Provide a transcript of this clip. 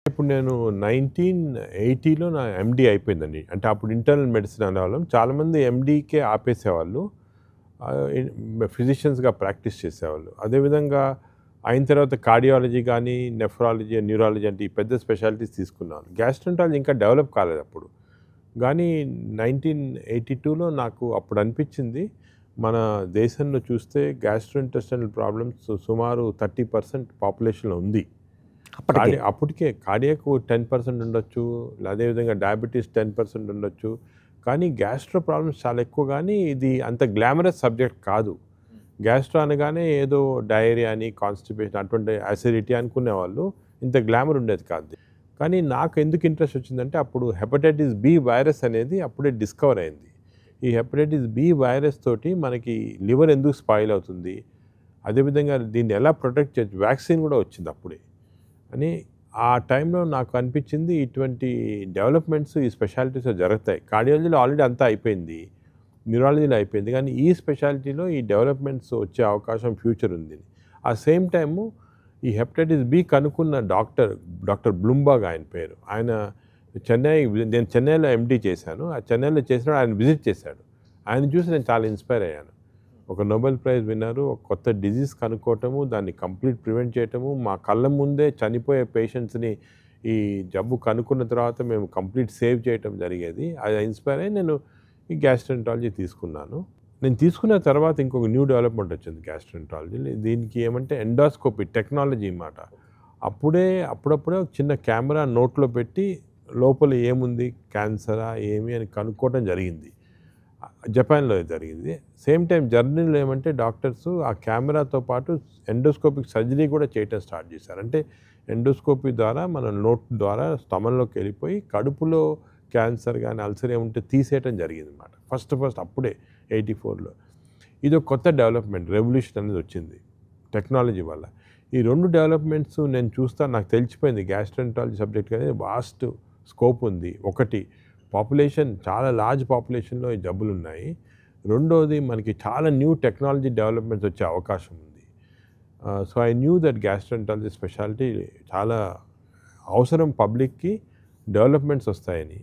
ఇప్పుడు నేను 1980లో నా ఎండీ అయిపోయిందండి. అంటే అప్పుడు ఇంటర్నల్ మెడిసిన్ అనేవాళ్ళం. చాలామంది ఎండీకే ఆపేసేవాళ్ళు. ఫిజిషియన్స్‌గా ప్రాక్టీస్ చేసేవాళ్ళు. అదేవిధంగా అయిన తర్వాత కార్డియాలజీ గానీ, నెఫ్రాలజీ, న్యూరాలజీ అంటే ఈ పెద్ద స్పెషాలిటీస్ తీసుకున్నాను. గ్యాస్ట్రోంటాలజీ ఇంకా డెవలప్ కాలేదప్పుడు. గానీ 1982లో నాకు అప్పుడు అనిపిచ్చింది, మన దేశంలో చూస్తే గ్యాస్ట్రోఇంటెస్టైనల్ ప్రాబ్లమ్స్ సుమారు 30% పాపులేషన్‌లో ఉంది. అప్పటికే. అప్పటికే కార్డియాక్ 10% ఉండొచ్చు. అదేవిధంగా డయాబెటిస్ 10% ఉండొచ్చు. కానీ గ్యాస్ట్రో ప్రాబ్లమ్స్ చాలా ఎక్కువ గానీ, ఇది అంత గ్లామరస్ సబ్జెక్ట్ కాదు. గ్యాస్ట్రో అనగానే ఏదో డయేరియా అని, కాన్‌స్టిపేషన్ అటువంటి అసిడిటీ అనుకునేవాళ్ళు. ఇంత గ్లామర్ ఉండేది కాదు. కానీ నాకు ఎందుకు ఇంట్రెస్ట్ వచ్చిందంటే, అప్పుడు హెపటైటిస్ బి వైరస్ అనేది అప్పుడే డిస్కవర్ అయింది. ఈ హెపటైటిస్ బి వైరస్ తోటి మనకి లివర్ ఎందుకు స్పాయిల్ అవుతుంది, అదేవిధంగా దీన్ని ఎలా ప్రొటెక్ట్ చేయొచ్చు, వ్యాక్సిన్ కూడా వచ్చింది అప్పుడే అని ఆ టైంలో నాకు అనిపించింది. ఇటువంటి డెవలప్మెంట్స్ ఈ స్పెషాలిటీస్లో జరుగుతాయి. కార్డియాలజీలో ఆల్రెడీ అంతా అయిపోయింది, న్యూరాలజీలో అయిపోయింది. కానీ ఈ స్పెషాలిటీలో ఈ డెవలప్మెంట్స్ వచ్చే అవకాశం ఫ్యూచర్ ఉంది. ఆ సేమ్ టైము ఈ హెపటైటిస్ బి కనుక్కున్న డాక్టర్ బ్లూంబర్గ్ ఆయన పేరు. ఆయన నేను చెన్నైలో ఎండీ చేశాను. ఆ చెన్నైలో చేసినప్పుడు ఆయన విజిట్ చేశాడు. ఆయన చూసి నేను చాలా ఇన్స్పైర్ అయ్యాను. ఒక నోబెల్ ప్రైజ్ విన్నరు, ఒక కొత్త డిజీజ్ కనుక్కోవటము, దాన్ని కంప్లీట్ ప్రివెంట్ చేయటము, మా కళ్ళ ముందే చనిపోయే పేషెంట్స్ని ఈ జబ్బు కనుక్కున్న తర్వాత మేము కంప్లీట్ సేవ్ చేయటం జరిగేది. అది ఇన్స్పైర్ అయ్యి నేను ఈ గ్యాస్ట్రోఎంట్రాలజీ తీసుకున్నాను. నేను తీసుకున్న తర్వాత ఇంకొక న్యూ డెవలప్మెంట్ వచ్చింది గ్యాస్ట్రోఎంట్రాలజీలో. దీనికి ఏమంటే ఎండోస్కోపీ టెక్నాలజీ మాట. అప్పుడప్పుడే ఒక చిన్న కెమెరా నోట్లో పెట్టి లోపల ఏముంది, క్యాన్సరా ఏమి అని కనుక్కోవటం జరిగింది. జపాన్‌లో జరిగింది. సేమ్ టైం జర్మనీలో ఏమంటే డాక్టర్స్ ఆ కెమెరాతో పాటు ఎండోస్కోపిక్ సర్జరీ కూడా చేయటం స్టార్ట్ చేశారు. అంటే ఎండోస్కోపీ ద్వారా మన నోట్ ద్వారా స్టమక్‌లోకి వెళ్ళిపోయి కడుపులో క్యాన్సర్ గానీ, అల్సర్ ఏముంటే తీసేయటం జరిగిందన్నమాట. ఫస్ట్ అప్పుడే 84లో. ఇదొక కొత్త డెవలప్మెంట్, రెవల్యూషన్ అనేది వచ్చింది టెక్నాలజీ వల్ల. ఈ 2 డెవలప్మెంట్స్ నేను చూస్తా నాకు తెలిసిపోయింది గ్యాస్ట్రోఎంట్రాలజీ సబ్జెక్ట్ అనేది వాస్ట్ స్కోప్ ఉంది. ఒకటి, పాపులేషన్ చాలా లార్జ్ పాపులేషన్‌లో ఈ జబ్బులున్నాయి. రెండోది, మనకి చాలా న్యూ టెక్నాలజీ డెవలప్మెంట్స్ వచ్చే అవకాశం ఉంది. So, I knew that gastroenterology speciality చాలా అవసరం పబ్లిక్‌కి, డెవలప్మెంట్స్ వస్తాయని.